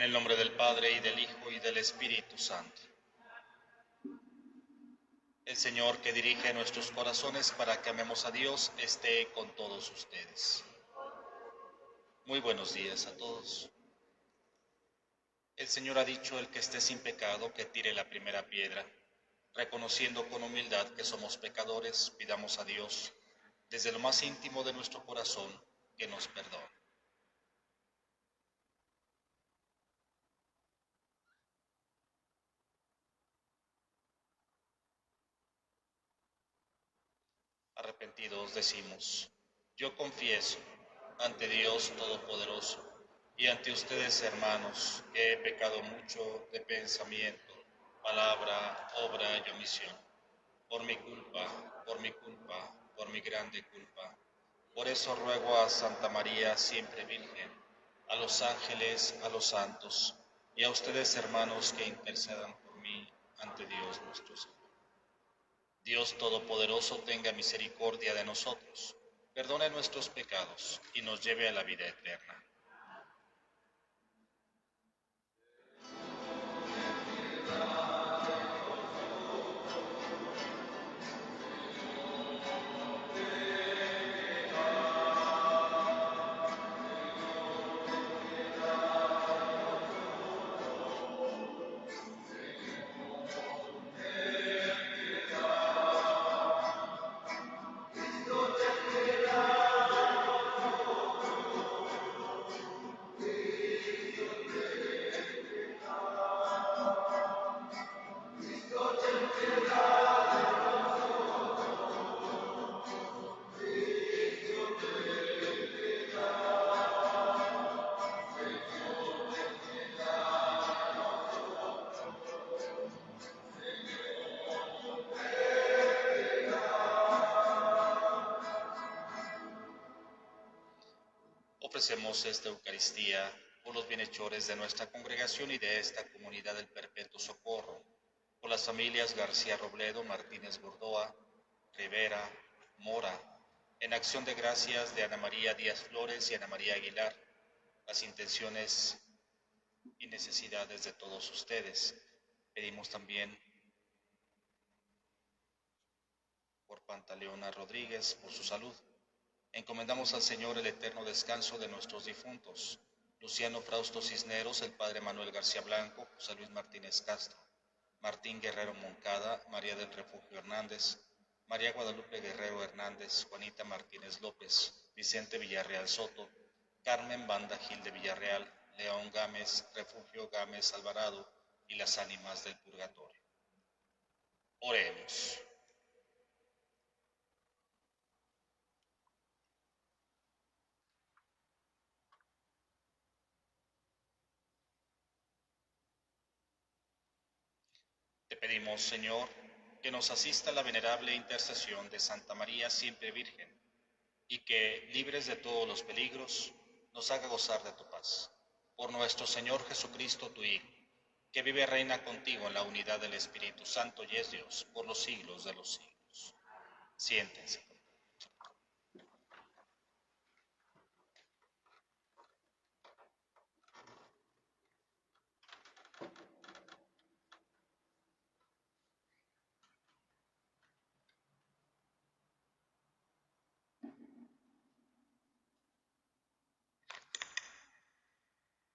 En el nombre del Padre, y del Hijo, y del Espíritu Santo. El Señor, que dirige nuestros corazones para que amemos a Dios, esté con todos ustedes. Muy buenos días a todos. El Señor ha dicho: el que esté sin pecado, que tire la primera piedra. Reconociendo con humildad que somos pecadores, pidamos a Dios, desde lo más íntimo de nuestro corazón, que nos perdone. Arrepentidos decimos: yo confieso ante Dios Todopoderoso y ante ustedes, hermanos, que he pecado mucho de pensamiento, palabra, obra y omisión, por mi culpa, por mi grande culpa. Por eso ruego a Santa María, siempre Virgen, a los ángeles, a los santos, y a ustedes, hermanos, que intercedan por mí ante Dios nuestro Señor. Dios Todopoderoso tenga misericordia de nosotros, perdone nuestros pecados y nos lleve a la vida eterna. Ofrecemos esta Eucaristía por los bienhechores de nuestra congregación y de esta comunidad del Perpetuo Socorro, por las familias García Robledo, Martínez Gordoa, Rivera, Mora, en acción de gracias de Ana María Díaz Flores y Ana María Aguilar, las intenciones y necesidades de todos ustedes. Pedimos también por Pantaleona Rodríguez, por su salud. Encomendamos al Señor el eterno descanso de nuestros difuntos: Luciano Frausto Cisneros, el Padre Manuel García Blanco, José Luis Martínez Castro, Martín Guerrero Moncada, María del Refugio Hernández, María Guadalupe Guerrero Hernández, Juanita Martínez López, Vicente Villarreal Soto, Carmen Banda Gil de Villarreal, León Gámez, Refugio Gámez Alvarado y las ánimas del purgatorio. Oremos. Te pedimos, Señor, que nos asista la venerable intercesión de Santa María, siempre Virgen, y que, libres de todos los peligros, nos haga gozar de tu paz. Por nuestro Señor Jesucristo, tu Hijo, que vive y reina contigo en la unidad del Espíritu Santo y es Dios por los siglos de los siglos. Siéntense.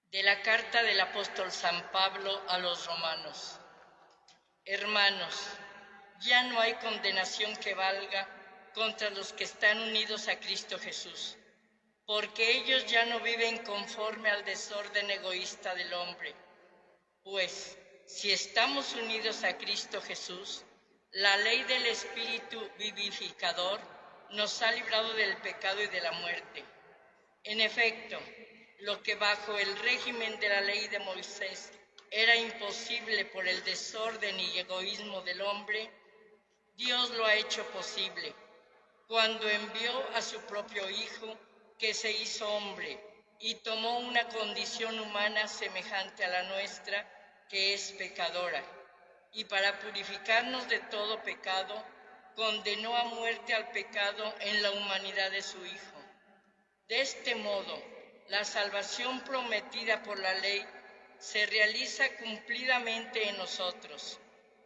De la carta del apóstol San Pablo a los romanos. Hermanos, ya no hay condenación que valga contra los que están unidos a Cristo Jesús, porque ellos ya no viven conforme al desorden egoísta del hombre. Pues, si estamos unidos a Cristo Jesús, la ley del Espíritu vivificador nos ha librado del pecado y de la muerte. En efecto, lo que bajo el régimen de la ley de Moisés era imposible por el desorden y egoísmo del hombre, Dios lo ha hecho posible cuando envió a su propio Hijo, que se hizo hombre y tomó una condición humana semejante a la nuestra, que es pecadora, y para purificarnos de todo pecado, condenó a muerte al pecado en la humanidad de su Hijo. De este modo, la salvación prometida por la ley se realiza cumplidamente en nosotros,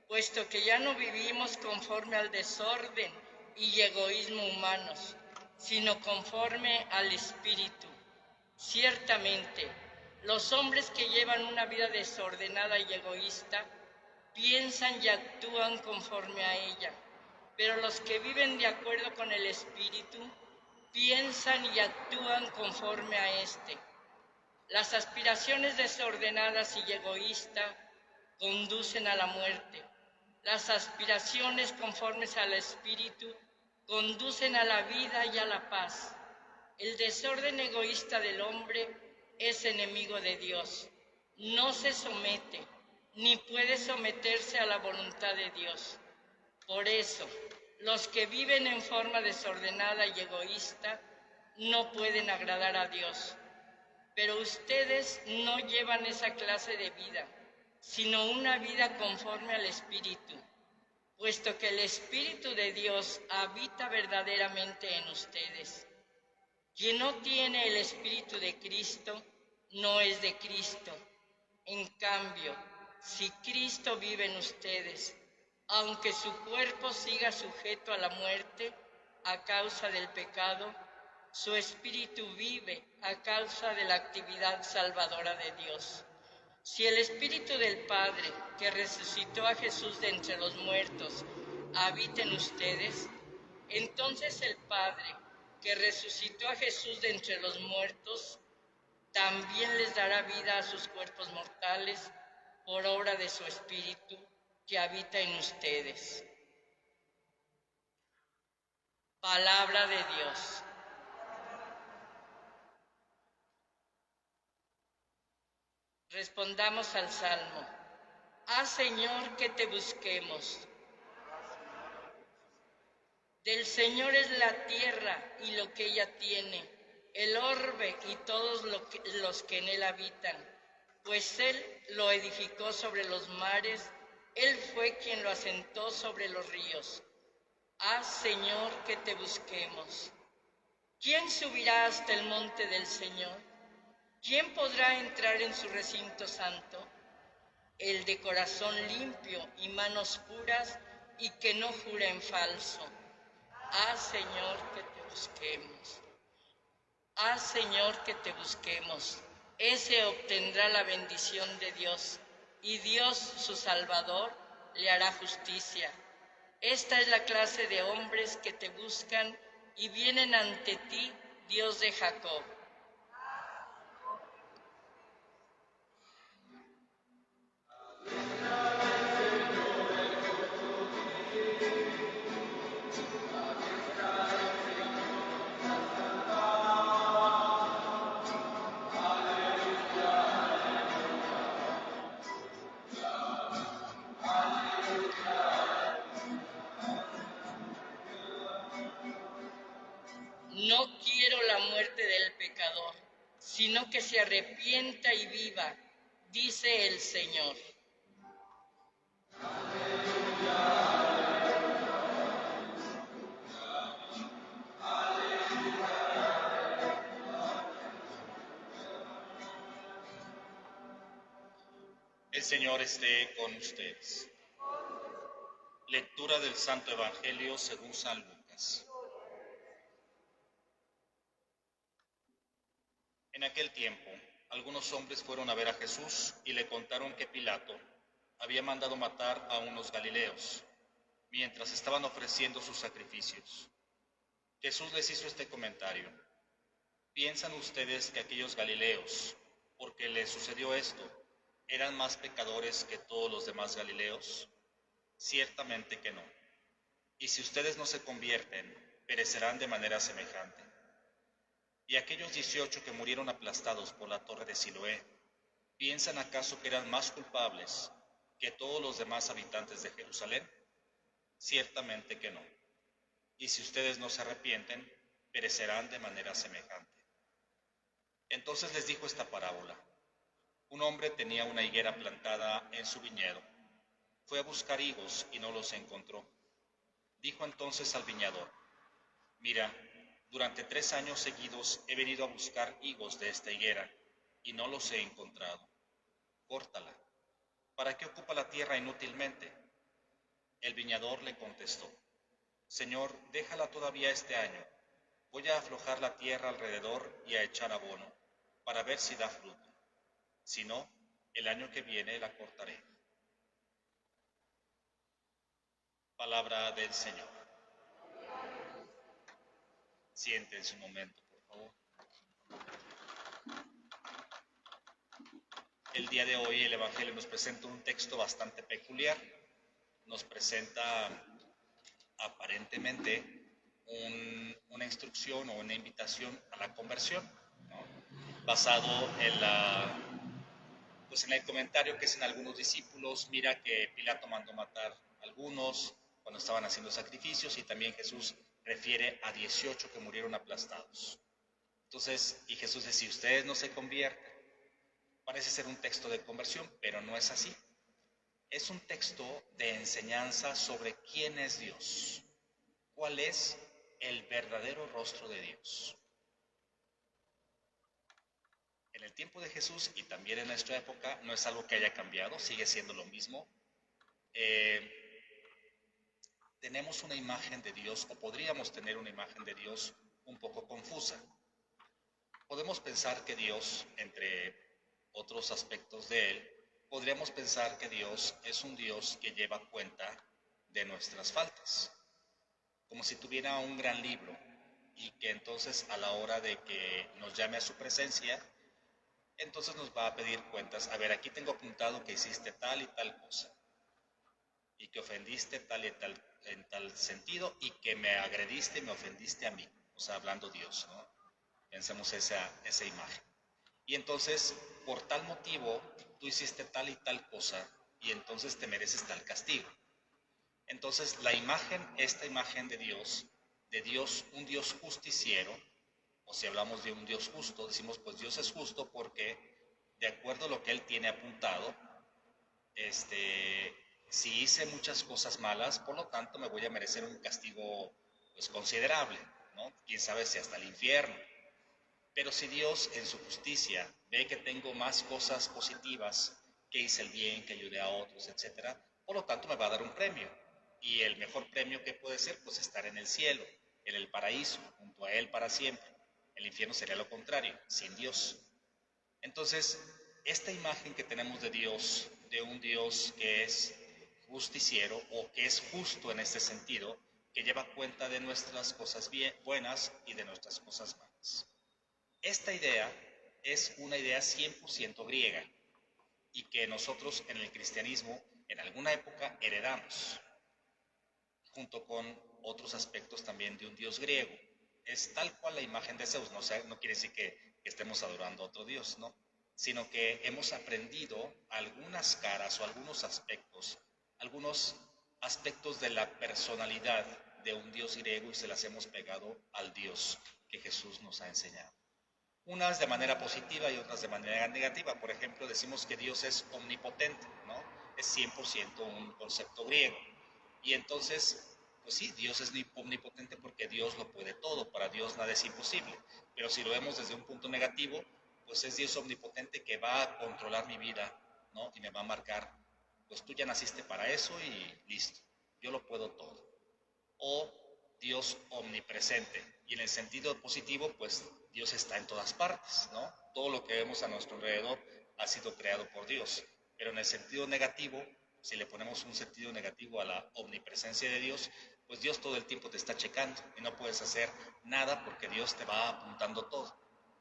puesto que ya no vivimos conforme al desorden y egoísmo humanos, sino conforme al Espíritu. Ciertamente, los hombres que llevan una vida desordenada y egoísta piensan y actúan conforme a ella, pero los que viven de acuerdo con el Espíritu piensan y actúan conforme a éste. Las aspiraciones desordenadas y egoístas conducen a la muerte. Las aspiraciones conformes al Espíritu conducen a la vida y a la paz. El desorden egoísta del hombre es enemigo de Dios. No se somete, ni puede someterse a la voluntad de Dios. Por eso, los que viven en forma desordenada y egoísta no pueden agradar a Dios. Pero ustedes no llevan esa clase de vida, sino una vida conforme al Espíritu, puesto que el Espíritu de Dios habita verdaderamente en ustedes. Quien no tiene el Espíritu de Cristo no es de Cristo. En cambio, si Cristo vive en ustedes, aunque su cuerpo siga sujeto a la muerte a causa del pecado, su espíritu vive a causa de la actividad salvadora de Dios. Si el Espíritu del Padre, que resucitó a Jesús de entre los muertos, habita en ustedes, entonces el Padre, que resucitó a Jesús de entre los muertos, también les dará vida a sus cuerpos mortales por obra de su Espíritu que habita en ustedes. Palabra de Dios. Respondamos al Salmo. Señor, que te busquemos. Del Señor es la tierra y lo que ella tiene, el orbe y todos los que en él habitan, pues él lo edificó sobre los mares, él fue quien lo asentó sobre los ríos. Señor, que te busquemos. ¿Quién subirá hasta el monte del Señor? ¿Quién podrá entrar en su recinto santo? El de corazón limpio y manos puras y que no jura en falso. Señor, que te busquemos. Señor, que te busquemos. Ese obtendrá la bendición de Dios, y Dios, su Salvador, le hará justicia. Esta es la clase de hombres que te buscan y vienen ante ti, Dios de Jacob. No quiero la muerte del pecador, sino que se arrepienta y viva, dice el Señor. El Señor esté con ustedes. Lectura del Santo Evangelio según San Lucas. En aquel tiempo, algunos hombres fueron a ver a Jesús y le contaron que Pilato había mandado matar a unos galileos, mientras estaban ofreciendo sus sacrificios. Jesús les hizo este comentario: ¿piensan ustedes que aquellos galileos, porque les sucedió esto, eran más pecadores que todos los demás galileos? Ciertamente que no. Y si ustedes no se convierten, perecerán de manera semejante. Y aquellos 18 que murieron aplastados por la torre de Siloé, ¿piensan acaso que eran más culpables que todos los demás habitantes de Jerusalén? Ciertamente que no. Y si ustedes no se arrepienten, perecerán de manera semejante. Entonces les dijo esta parábola: un hombre tenía una higuera plantada en su viñedo. Fue a buscar higos y no los encontró. Dijo entonces al viñador: mira, durante 3 años seguidos he venido a buscar higos de esta higuera y no los he encontrado. córtala. ¿Para qué ocupa la tierra inútilmente? El viñador le contestó, Señor, déjala todavía este año. Voy a aflojar la tierra alrededor y a echar abono, para ver si da fruto. Si no, el año que viene la cortaré. Palabra del Señor. Siéntense un momento, por favor. El día de hoy el Evangelio nos presenta un texto bastante peculiar. Nos presenta aparentemente una instrucción o una invitación a la conversión, ¿no? Basado en el comentario que hacen algunos discípulos. Mira que Pilato mandó matar a algunos cuando estaban haciendo sacrificios, y también Jesús refiere a 18 que murieron aplastados. Entonces, y Jesús dice, si ustedes no se convierten, parece ser un texto de conversión, pero no es así. Es un texto de enseñanza sobre quién es Dios, cuál es el verdadero rostro de Dios. En el tiempo de Jesús y también en nuestra época no es algo que haya cambiado, sigue siendo lo mismo. Tenemos una imagen de Dios, o podríamos tener una imagen de Dios un poco confusa. Podemos pensar que Dios, entre otros aspectos de Él, podríamos pensar que Dios es un Dios que lleva cuenta de nuestras faltas, como si tuviera un gran libro, y que entonces a la hora de que nos llame a su presencia, entonces nos va a pedir cuentas. A ver, aquí tengo apuntado que hiciste tal y tal cosa, y que ofendiste tal y tal en tal sentido, y que me agrediste y me ofendiste a mí. O sea, hablando Dios, ¿no? Pensemos esa imagen. Y entonces, por tal motivo, tú hiciste tal y tal cosa, y entonces te mereces tal castigo. Entonces, esta imagen de Dios, un Dios justiciero, o si hablamos de un Dios justo, decimos, pues Dios es justo porque, de acuerdo a lo que Él tiene apuntado, si hice muchas cosas malas, por lo tanto me voy a merecer un castigo pues considerable, ¿no? Quién sabe si hasta el infierno. Pero si Dios en su justicia ve que tengo más cosas positivas, que hice el bien, que ayudé a otros, etc., por lo tanto me va a dar un premio. Y el mejor premio que puede ser, pues estar en el cielo, en el paraíso, junto a Él para siempre. El infierno sería lo contrario, sin Dios. Entonces, esta imagen que tenemos de Dios, de un Dios que es justiciero o que es justo en este sentido, que lleva cuenta de nuestras cosas buenas y de nuestras cosas malas. Esta idea es una idea 100% griega, y que nosotros en el cristianismo en alguna época heredamos, junto con otros aspectos también de un Dios griego. Es tal cual la imagen de Zeus, no quiere decir que estemos adorando a otro Dios, no, sino que hemos aprendido algunas caras o algunos aspectos de la personalidad de un Dios griego, y se las hemos pegado al Dios que Jesús nos ha enseñado. Unas de manera positiva y otras de manera negativa. Por ejemplo, decimos que Dios es omnipotente, ¿no? Es 100% un concepto griego. Y entonces, pues sí, Dios es omnipotente porque Dios lo puede todo, para Dios nada es imposible. Pero si lo vemos desde un punto negativo, pues es Dios omnipotente que va a controlar mi vida, ¿no? Y me va a marcar, pues tú ya naciste para eso y listo, yo lo puedo todo. O Dios omnipresente, y en el sentido positivo, pues Dios está en todas partes, ¿no? Todo lo que vemos a nuestro alrededor ha sido creado por Dios. Pero en el sentido negativo, si le ponemos un sentido negativo a la omnipresencia de Dios, pues Dios todo el tiempo te está checando y no puedes hacer nada porque Dios te va apuntando todo.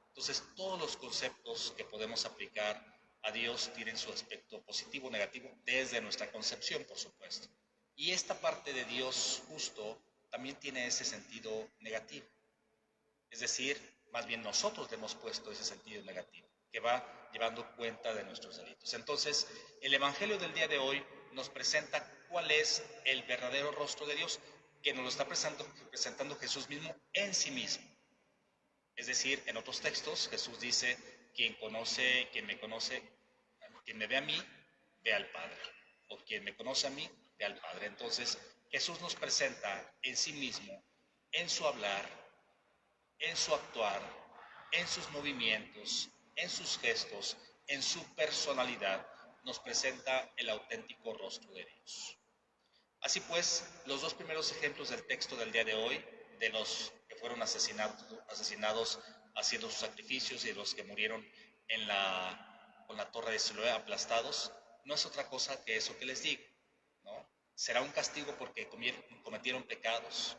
Entonces, todos los conceptos que podemos aplicar a Dios tienen su aspecto positivo o negativo desde nuestra concepción, por supuesto. Y esta parte de Dios justo también tiene ese sentido negativo. Es decir, más bien nosotros le hemos puesto ese sentido negativo, que va llevando cuenta de nuestros delitos. Entonces, el Evangelio del día de hoy nos presenta cuál es el verdadero rostro de Dios, que nos lo está presentando Jesús mismo en sí mismo. Es decir, en otros textos Jesús dice, quien me conoce, quien me ve a mí, ve al Padre. O quien me conoce a mí, ve al Padre. Entonces, Jesús nos presenta en sí mismo, en su hablar, en su actuar, en sus movimientos, en sus gestos, en su personalidad, nos presenta el auténtico rostro de Dios. Así pues, los dos primeros ejemplos del texto del día de hoy, de los que fueron asesinados haciendo sus sacrificios y de los que murieron con la torre de Siloé aplastados, no es otra cosa que eso que les digo, ¿no? Será un castigo porque cometieron pecados.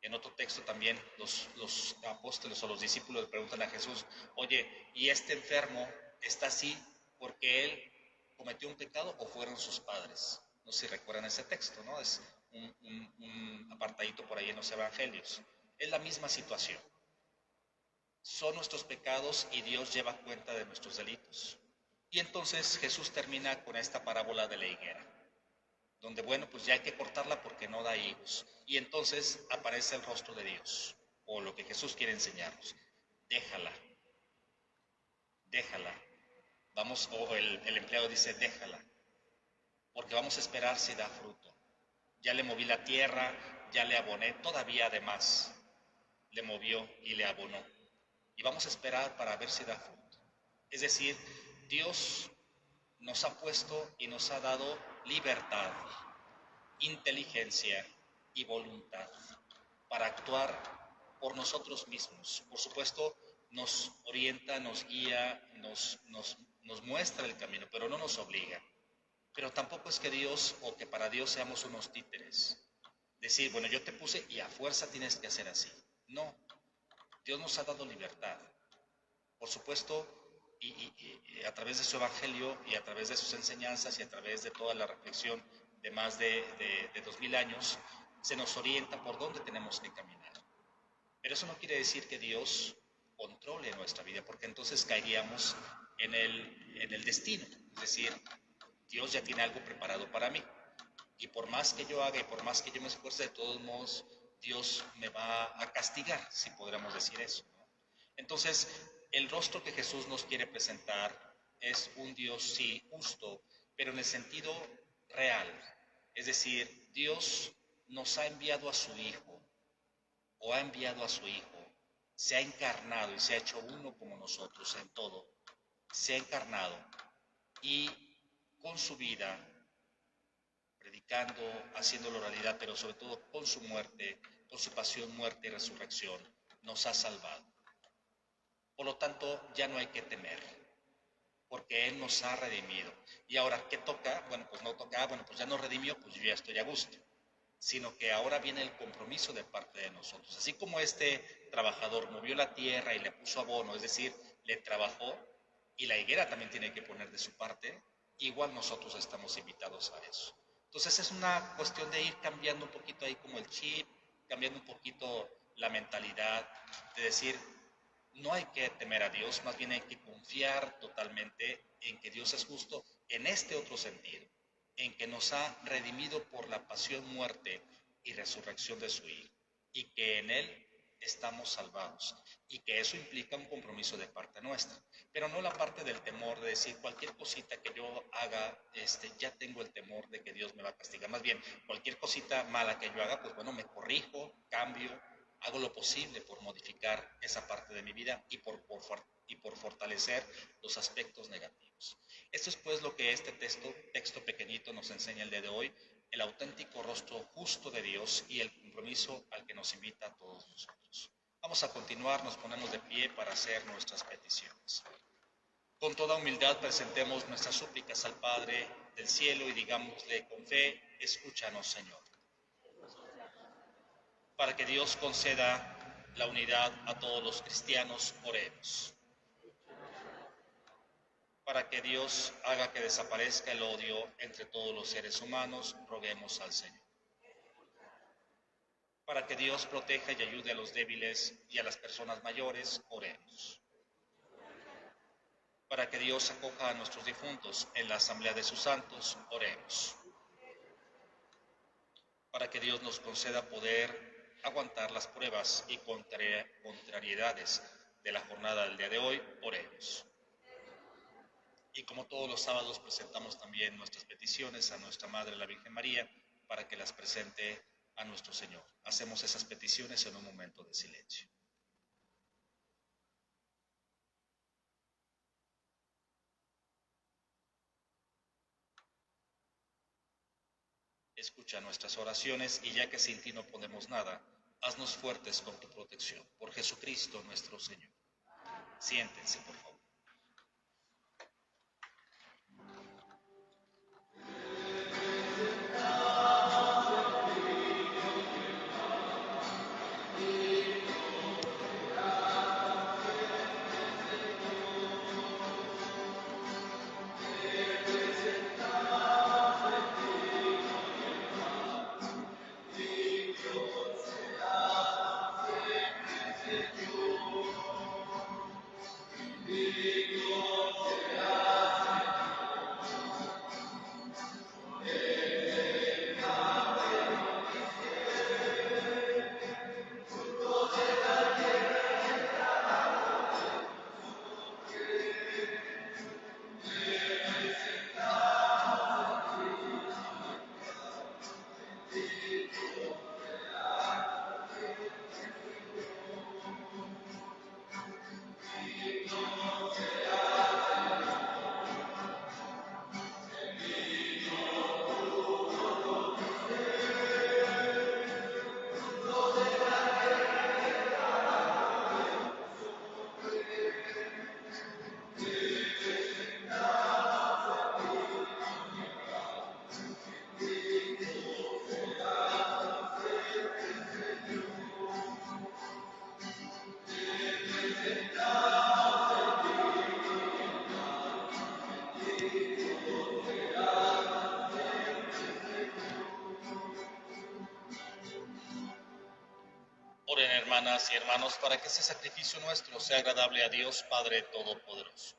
En otro texto también los apóstoles o los discípulos le preguntan a Jesús, oye, ¿y este enfermo está así porque él cometió un pecado o fueron sus padres? No sé si recuerdan ese texto, ¿no? Es un apartadito por ahí en los evangelios. Es la misma situación. Son nuestros pecados y Dios lleva cuenta de nuestros delitos. Y entonces Jesús termina con esta parábola de la higuera, donde, bueno, pues ya hay que cortarla porque no da higos. Y entonces aparece el rostro de Dios, o lo que Jesús quiere enseñarnos. Déjala, déjala. Vamos, o el empleado dice, déjala, porque vamos a esperar si da fruto. Ya le moví la tierra, ya le aboné, todavía además le movió y le abonó. Y vamos a esperar para ver si da fruto. Es decir, Dios nos ha puesto y nos ha dado libertad, inteligencia y voluntad para actuar por nosotros mismos. Por supuesto, nos orienta, nos guía, nos muestra el camino, pero no nos obliga. Pero tampoco es que Dios o que para Dios seamos unos títeres. Decir, bueno, yo te puse y a fuerza tienes que hacer así. No, Dios nos ha dado libertad. Por supuesto, y a través de su evangelio y a través de sus enseñanzas y a través de toda la reflexión de más de 2000 años, se nos orienta por dónde tenemos que caminar. Pero eso no quiere decir que Dios controle nuestra vida, porque entonces caeríamos en el destino. Es decir, Dios ya tiene algo preparado para mí. Y por más que yo haga y por más que yo me esfuerce, de todos modos, Dios me va a castigar, si podríamos decir eso, ¿no? Entonces, el rostro que Jesús nos quiere presentar es un Dios, sí, justo, pero en el sentido real. Es decir, Dios nos ha enviado a su Hijo, o ha enviado a su Hijo, se ha encarnado y se ha hecho uno como nosotros en todo. Se ha encarnado y con su vida, predicando, haciéndolo realidad, pero sobre todo con su muerte, con su pasión, muerte y resurrección, nos ha salvado. Por lo tanto, ya no hay que temer, porque Él nos ha redimido. Y ahora, ¿qué toca? Bueno, pues no toca, bueno, pues ya nos redimió, pues yo ya estoy a gusto. Sino que ahora viene el compromiso de parte de nosotros. Así como este trabajador movió la tierra y le puso abono, es decir, le trabajó, y la higuera también tiene que poner de su parte, igual nosotros estamos invitados a eso. Entonces es una cuestión de ir cambiando un poquito ahí como el chip, cambiando un poquito la mentalidad, de decir, no hay que temer a Dios, más bien hay que confiar totalmente en que Dios es justo en este otro sentido, en que nos ha redimido por la pasión, muerte y resurrección de su Hijo, y que en Él estamos salvados, y que eso implica un compromiso de parte nuestra, pero no la parte del temor de decir cualquier cosita que yo haga, ya tengo el temor de que Dios me va a castigar. Más bien, cualquier cosita mala que yo haga, pues bueno, me corrijo, cambio, hago lo posible por modificar esa parte de mi vida y por fortalecer los aspectos negativos. Esto es pues lo que este texto pequeñito nos enseña el día de hoy, el auténtico rostro justo de Dios y el compromiso al que nos invita a todos nosotros. Vamos a continuar, nos ponemos de pie para hacer nuestras peticiones. Con toda humildad presentemos nuestras súplicas al Padre del cielo y digámosle con fe, escúchanos, Señor. Para que Dios conceda la unidad a todos los cristianos, oremos. Para que Dios haga que desaparezca el odio entre todos los seres humanos, roguemos al Señor. Para que Dios proteja y ayude a los débiles y a las personas mayores, oremos. Para que Dios acoja a nuestros difuntos en la asamblea de sus santos, oremos. Para que Dios nos conceda poder aguantar las pruebas y contrariedades de la jornada del día de hoy, oremos. Y como todos los sábados presentamos también nuestras peticiones a nuestra Madre la Virgen María para que las presente a nuestro Señor. Hacemos esas peticiones en un momento de silencio. Escucha nuestras oraciones y ya que sin ti no podemos nada, haznos fuertes con tu protección. Por Jesucristo nuestro Señor. Siéntense, por favor. Oren, hermanas y hermanos, para que ese sacrificio nuestro sea agradable a Dios Padre Todopoderoso.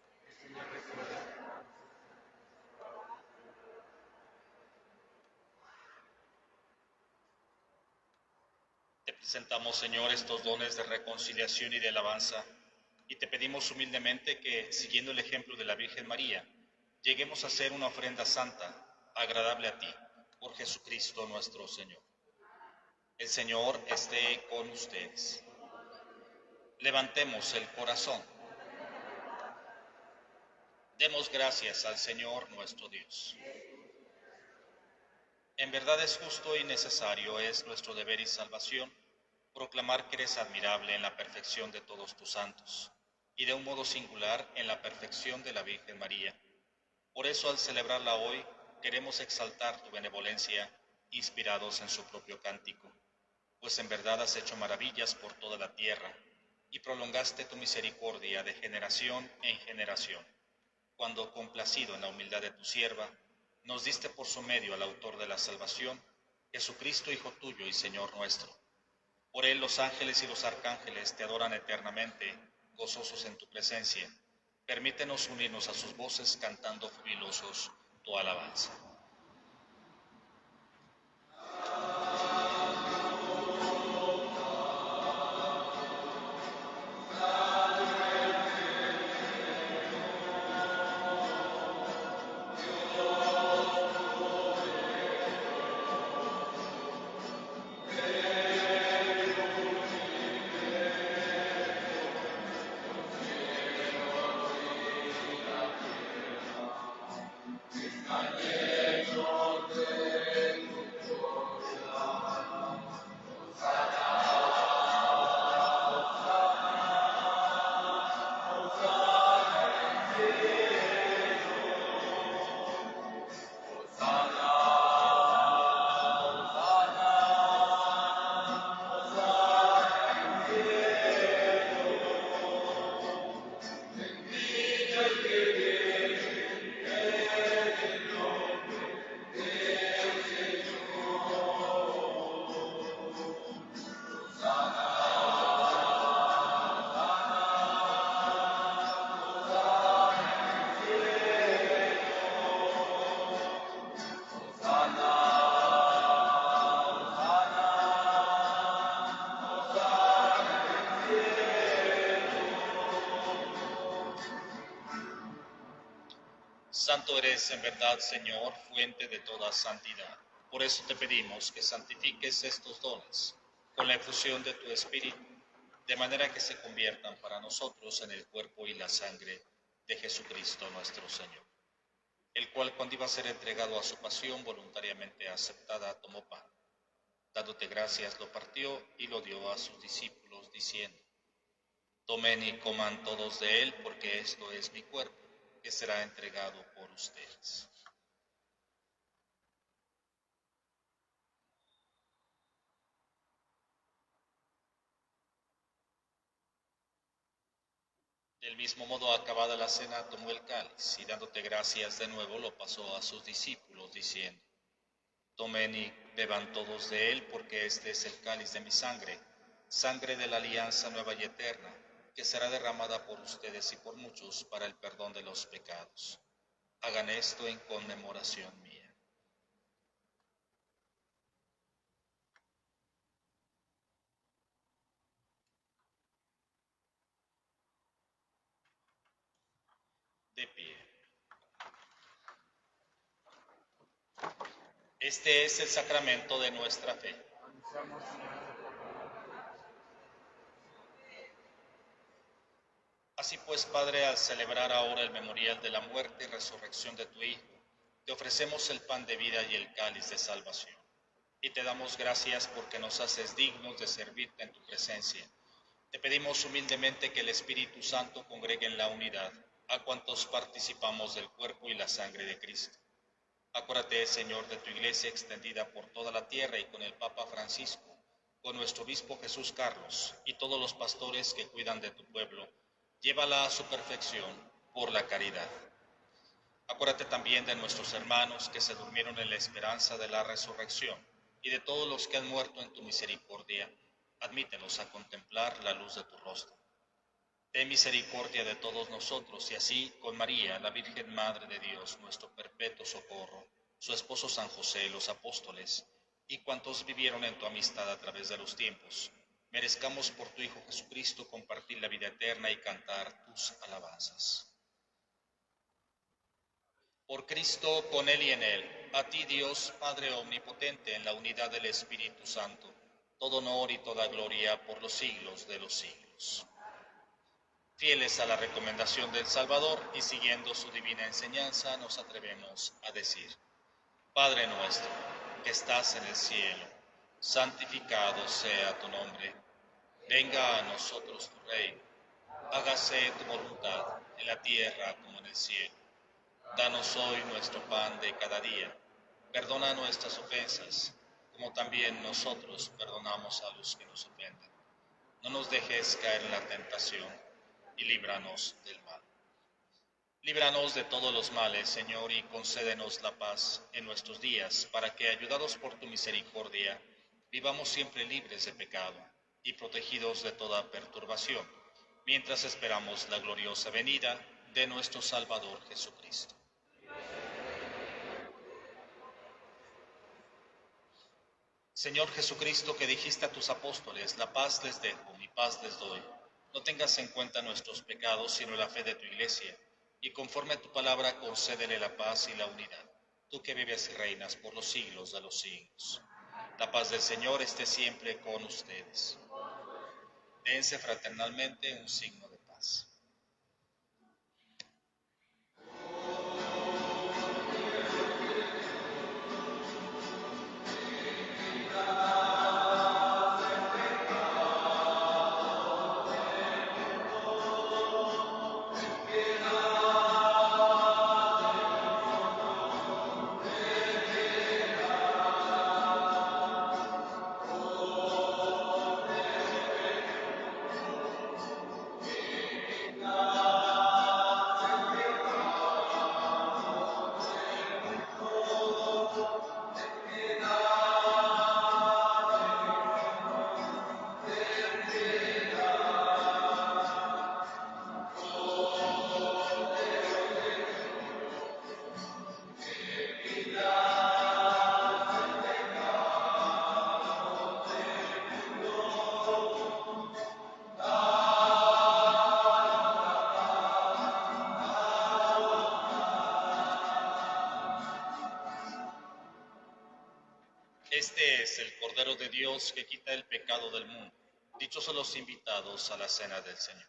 Te presentamos, Señor, estos dones de reconciliación y de alabanza, y te pedimos humildemente que, siguiendo el ejemplo de la Virgen María, lleguemos a hacer una ofrenda santa, agradable a ti, por Jesucristo nuestro Señor. El Señor esté con ustedes. Levantemos el corazón. Demos gracias al Señor nuestro Dios. En verdad es justo y necesario, es nuestro deber y salvación, proclamar que eres admirable en la perfección de todos tus santos, y de un modo singular en la perfección de la Virgen María. Por eso, al celebrarla hoy, queremos exaltar tu benevolencia, inspirados en su propio cántico, pues en verdad has hecho maravillas por toda la tierra, y prolongaste tu misericordia de generación en generación, cuando, complacido en la humildad de tu sierva, nos diste por su medio al autor de la salvación, Jesucristo, Hijo tuyo y Señor nuestro. Por él los ángeles y los arcángeles te adoran eternamente, gozosos en tu presencia. Permítenos unirnos a sus voces cantando jubilosos tu alabanza. Santo eres en verdad, Señor, fuente de toda santidad. Por eso te pedimos que santifiques estos dones con la efusión de tu Espíritu, de manera que se conviertan para nosotros en el cuerpo y la sangre de Jesucristo nuestro Señor. el cual cuando iba a ser entregado a su pasión voluntariamente aceptada, tomó pan. Dándote gracias, lo partió y lo dio a sus discípulos, diciendo: Tomen y coman todos de él, porque esto es mi cuerpo, que será entregado por ustedes. Del mismo modo, acabada la cena, tomó el cáliz, y dándote gracias de nuevo, lo pasó a sus discípulos, diciendo: Tomen y beban todos de él, porque este es el cáliz de mi sangre, sangre de la alianza nueva y eterna, que será derramada por ustedes y por muchos para el perdón de los pecados. Hagan esto en conmemoración mía. De pie. Este es el sacramento de nuestra fe. Así pues, Padre, al celebrar ahora el memorial de la muerte y resurrección de tu Hijo, te ofrecemos el pan de vida y el cáliz de salvación. Y te damos gracias porque nos haces dignos de servirte en tu presencia. Te pedimos humildemente que el Espíritu Santo congregue en la unidad a cuantos participamos del cuerpo y la sangre de Cristo. Acuérdate, Señor, de tu iglesia extendida por toda la tierra y con el Papa Francisco, con nuestro obispo Jesús Carlos y todos los pastores que cuidan de tu pueblo. Llévala a su perfección por la caridad. Acuérdate también de nuestros hermanos que se durmieron en la esperanza de la resurrección y de todos los que han muerto en tu misericordia. Admítelos a contemplar la luz de tu rostro. Ten misericordia de todos nosotros y así, con María, la Virgen Madre de Dios, nuestro perpetuo socorro, su esposo San José, los apóstoles y cuantos vivieron en tu amistad a través de los tiempos, merezcamos por tu Hijo Jesucristo compartir la vida eterna y cantar tus alabanzas. Por Cristo, con Él y en Él, a ti Dios, Padre omnipotente, en la unidad del Espíritu Santo, todo honor y toda gloria por los siglos de los siglos. Fieles a la recomendación del Salvador y siguiendo su divina enseñanza, nos atrevemos a decir: Padre nuestro, que estás en el cielo, santificado sea tu nombre. Venga a nosotros tu reino. Hágase tu voluntad, en la tierra como en el cielo. Danos hoy nuestro pan de cada día. Perdona nuestras ofensas, como también nosotros perdonamos a los que nos ofenden. No nos dejes caer en la tentación y líbranos del mal. Líbranos de todos los males, Señor, y concédenos la paz en nuestros días, para que, ayudados por tu misericordia, vivamos siempre libres de pecado y protegidos de toda perturbación, mientras esperamos la gloriosa venida de nuestro Salvador Jesucristo. Señor Jesucristo, que dijiste a tus apóstoles: la paz les dejo, mi paz les doy. No tengas en cuenta nuestros pecados, sino la fe de tu Iglesia, y conforme a tu palabra concédele la paz y la unidad, tú que vives y reinas por los siglos de los siglos. La paz del Señor esté siempre con ustedes. Dense fraternalmente un signo de paz. Este es el Cordero de Dios que quita el pecado del mundo. Dichosos los invitados a la cena del Señor.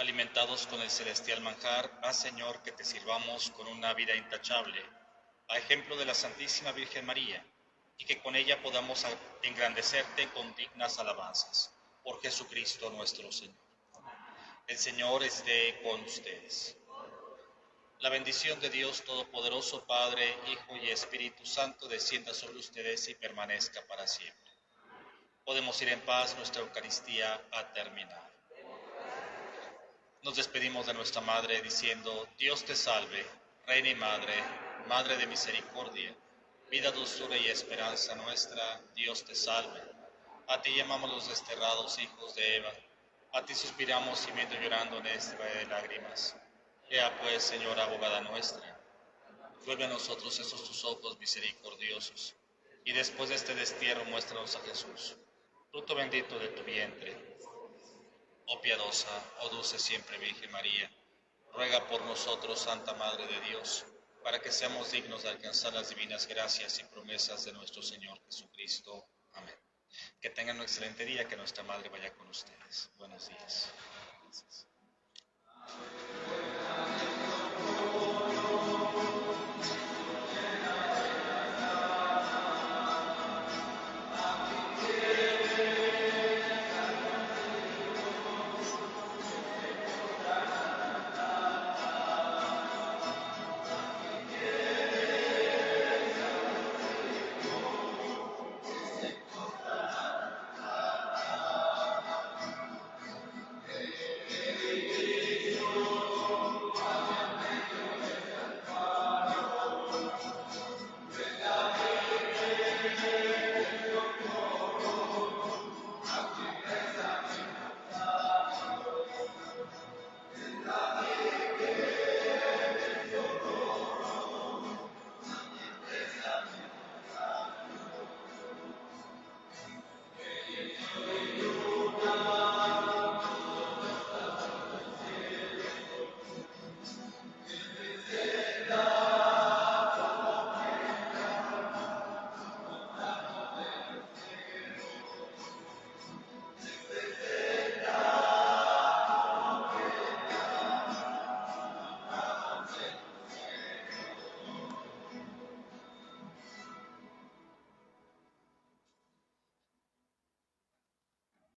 Alimentados con el celestial manjar, haz, Señor, que te sirvamos con una vida intachable, a ejemplo de la Santísima Virgen María, y que con ella podamos engrandecerte con dignas alabanzas. Por Jesucristo nuestro Señor. El Señor esté con ustedes. La bendición de Dios Todopoderoso, Padre, Hijo y Espíritu Santo, descienda sobre ustedes y permanezca para siempre. Podemos ir en paz, nuestra Eucaristía ha terminado. Nos despedimos de nuestra Madre diciendo: Dios te salve, Reina y Madre, Madre de misericordia, vida, dulzura y esperanza nuestra, Dios te salve. A ti llamamos los desterrados hijos de Eva, a ti suspiramos gimiendo y llorando en este valle de lágrimas. Ea pues, Señora, abogada nuestra, vuelve a nosotros esos tus ojos misericordiosos, y después de este destierro muéstranos a Jesús, fruto bendito de tu vientre. Oh piadosa, oh dulce siempre Virgen María, ruega por nosotros, Santa Madre de Dios, para que seamos dignos de alcanzar las divinas gracias y promesas de nuestro Señor Jesucristo. Amén. Que tengan un excelente día, que nuestra Madre vaya con ustedes. Buenos días. Gracias.